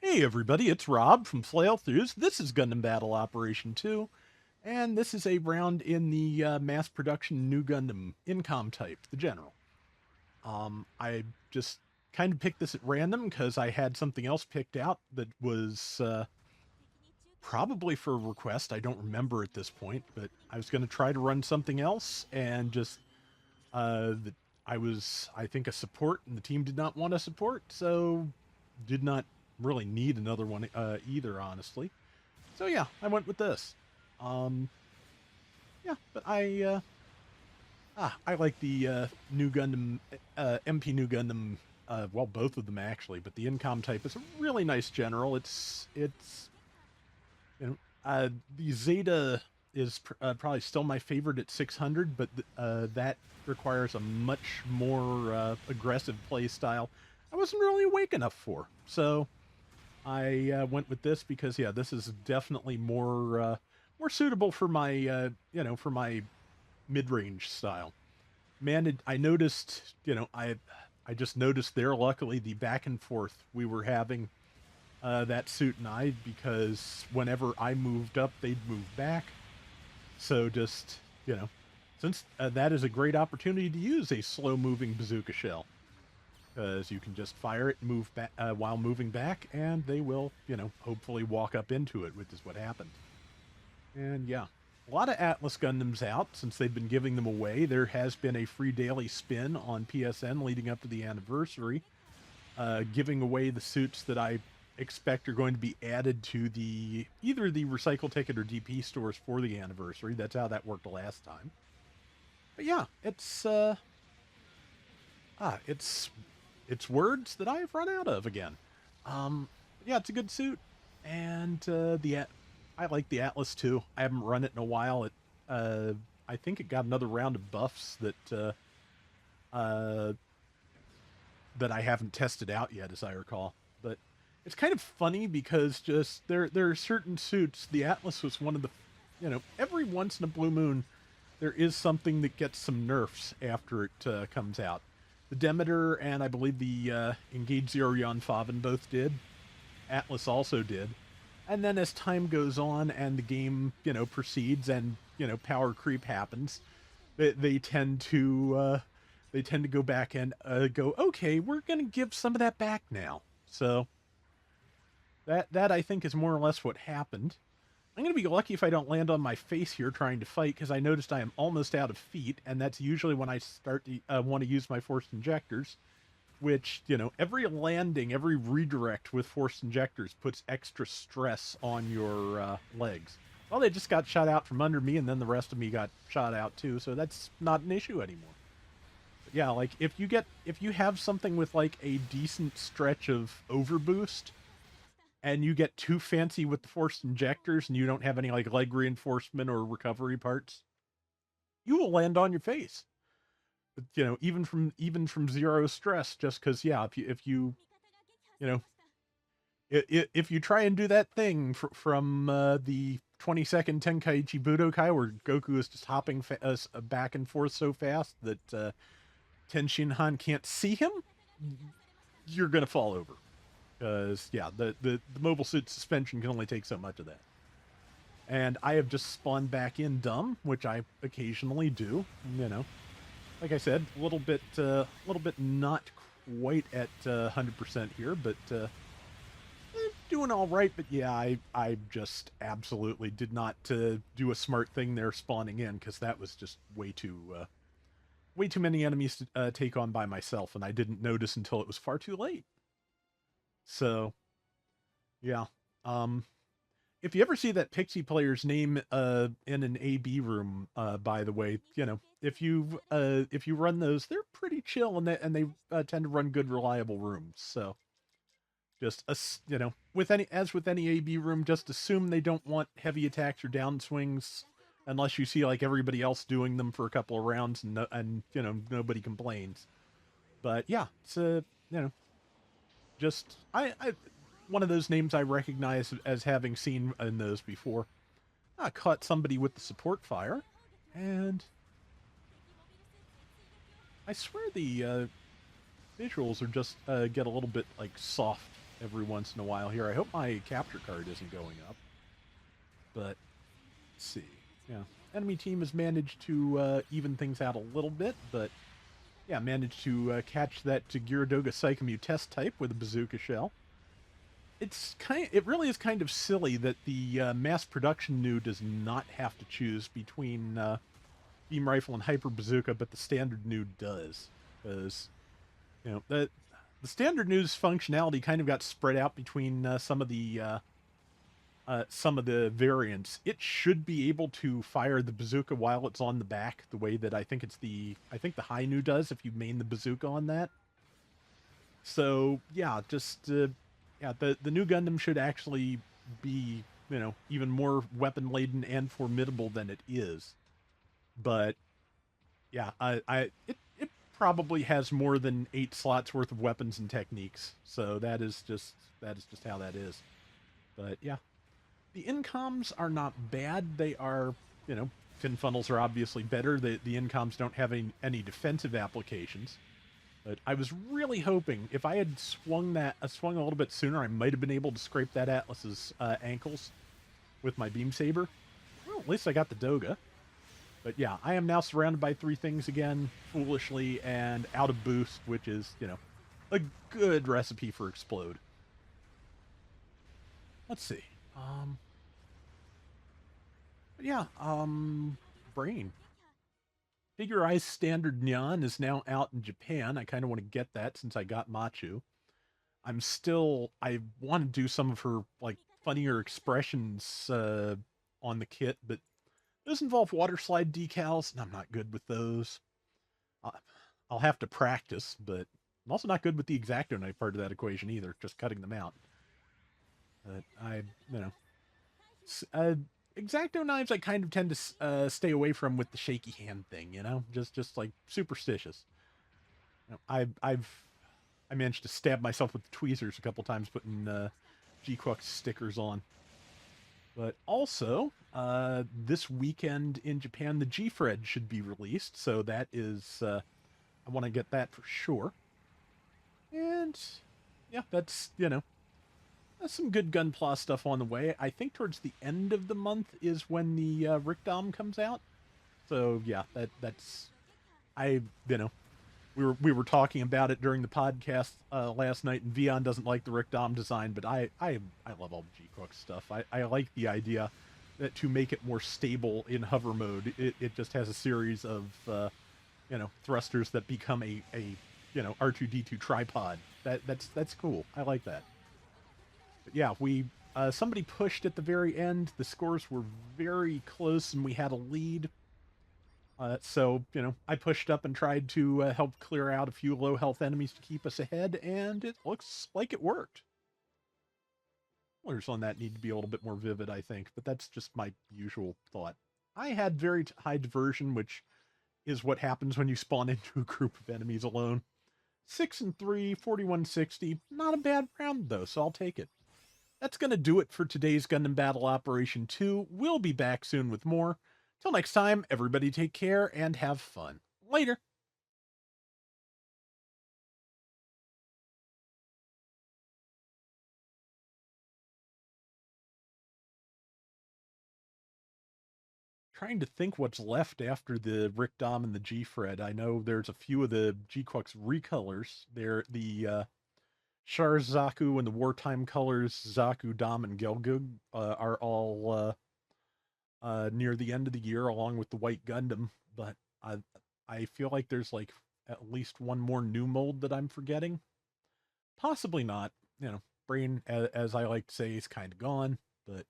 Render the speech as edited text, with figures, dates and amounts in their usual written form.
Hey everybody, it's Rob from Flailthroughs. This is Gundam Battle Operation 2, and this is a round in the mass production new Gundam INCOM type, the General. I just kind of picked this at random because I had something else picked out that was probably for a request. I don't remember at this point, but I was going to try to run something else, and just the, I think, a support, and the team did not want a support, so did not really need another one either, honestly. So yeah, I went with this. Um, yeah, but I like the new Gundam, MP new Gundam. Well, both of them actually, but the Incom type is a really nice general. It's you know the Zeta is probably still my favorite at 600, but that requires a much more aggressive play style. I wasn't really awake enough for, so I went with this because yeah, this is definitely more suitable for my for my mid range style. Man, I noticed I just noticed there. Luckily, the back and forth we were having that suit and I, because whenever I moved up, they'd move back. So just since that is a great opportunity to use a slow moving bazooka shell, because you can just fire it and move back while moving back, and they will, hopefully walk up into it, which is what happened. And yeah, a lot of Atlas Gundams out since they've been giving them away. There has been a free daily spin on PSN leading up to the anniversary, giving away the suits that I expect are going to be added to the either the recycle ticket or DP stores for the anniversary. That's how that worked last time. But yeah, it's words that I've run out of again. Um, yeah, it's a good suit, and I like the Atlas too. I haven't run it in a while. I think it got another round of buffs uh, that I haven't tested out yet, as I recall. But it's kind of funny because just there are certain suits. The Atlas was one of the, every once in a blue moon, there is something that gets some nerfs after it comes out. The Demeter and I believe the Engage Zero Yon Faven both did. Atlas also did. And then as time goes on and the game, proceeds, and power creep happens, they tend to go back and go, okay, we're gonna give some of that back now. So that I think is more or less what happened. I'm going to be lucky if I don't land on my face here trying to fight, because I noticed I am almost out of feet, and that's usually when I start to want to use my forced injectors, which, every landing, every redirect with forced injectors puts extra stress on your legs. Well, they just got shot out from under me, and then the rest of me got shot out too, so that's not an issue anymore. But yeah, like if you have something with like a decent stretch of overboost, and you get too fancy with the forced injectors and you don't have any like leg reinforcement or recovery parts, you will land on your face. But, even from zero stress, just because yeah, you know if you try and do that thing from the 20-second Tenkaichi Budokai where Goku is just hopping back and forth so fast that Ten Shinhan can't see him, you're gonna fall over. Because yeah, the mobile suit suspension can only take so much of that. And I have just spawned back in dumb, which I occasionally do. Like I said, a little bit not quite at 100% here, but doing all right. But yeah, I just absolutely did not do a smart thing there spawning in, because that was just way too many enemies to take on by myself, and I didn't notice until it was far too late. So yeah. Um, if you ever see that Pixie player's name in an AB room, by the way, if you run those, they're pretty chill, and they tend to run good, reliable rooms. So just with any AB room, just assume they don't want heavy attacks or downswings, unless you see like everybody else doing them for a couple of rounds, and nobody complains. But yeah, it's just I one of those names I recognize as having seen in those before. I caught somebody with the support fire, and I swear the visuals are just get a little bit like soft every once in a while here. I hope my capture card isn't going up. But, let's see. Yeah. Enemy team has managed to even things out a little bit, but yeah, managed to catch that Gyaradoga Psychomew test type with a bazooka shell. It really is kind of silly that the mass production new does not have to choose between beam rifle and hyper bazooka, but the standard new does, because the standard new's functionality kind of got spread out between some of the variants. It should be able to fire the bazooka while it's on the back, the way that I think the high new does if you main the bazooka on that. So yeah, just the new Gundam should actually be even more weapon laden and formidable than it is. But yeah, it probably has more than 8 slots worth of weapons and techniques. So that is just how that is. But yeah, the INCOMs are not bad. They are, fin funnels are obviously better. The INCOMs don't have any defensive applications. But I was really hoping if I had swung a little bit sooner, I might have been able to scrape that Atlas's ankles with my beam saber. Well, at least I got the Doga. But yeah, I am now surrounded by 3 things again, foolishly, and out of boost, which is, a good recipe for explode. Let's see. But yeah, Brain. Figure Eyes Standard Nyan is now out in Japan. I kind of want to get that since I got Machu. I want to do some of her, like, funnier expressions on the kit, but those involve water slide decals, and I'm not good with those. I'll have to practice, but I'm also not good with the X-Acto knife part of that equation either, just cutting them out. But X-Acto knives I kind of tend to stay away from with the shaky hand thing, just like superstitious. I managed to stab myself with the tweezers a couple times putting G-Quux stickers on. But also, this weekend in Japan, the G-Fred should be released, so that is, I want to get that for sure. And, yeah, that's some good Gunpla stuff on the way. I think towards the end of the month is when the Rickdom comes out. So, yeah, that's, we were talking about it during the podcast last night, and Vion doesn't like the Rickdom design, but I love all the G-Quux stuff. I like the idea that to make it more stable in hover mode, it just has a series of thrusters that become a R2D2 tripod. That's cool. I like that. But yeah, somebody pushed at the very end. The scores were very close, and we had a lead. So, I pushed up and tried to help clear out a few low health enemies to keep us ahead, and it looks like it worked. Colors on that need to be a little bit more vivid, I think, but that's just my usual thought. I had very high diversion, which is what happens when you spawn into a group of enemies alone. 6 and 3, 4160. Not a bad round, though, so I'll take it. That's going to do it for today's Gundam Battle Operation 2. We'll be back soon with more. Till next time, everybody take care and have fun. Later. Trying to think what's left after the Rickdom and the G-Fred. I know there's a few of the G-Quux recolors. They're the Char Zaku and the wartime colors, Zaku, Dom, and Gelgug, are all near the end of the year, along with the White Gundam. But I feel like there's like at least one more new mold that I'm forgetting. Possibly not. Brain, as I like to say, is kind of gone. But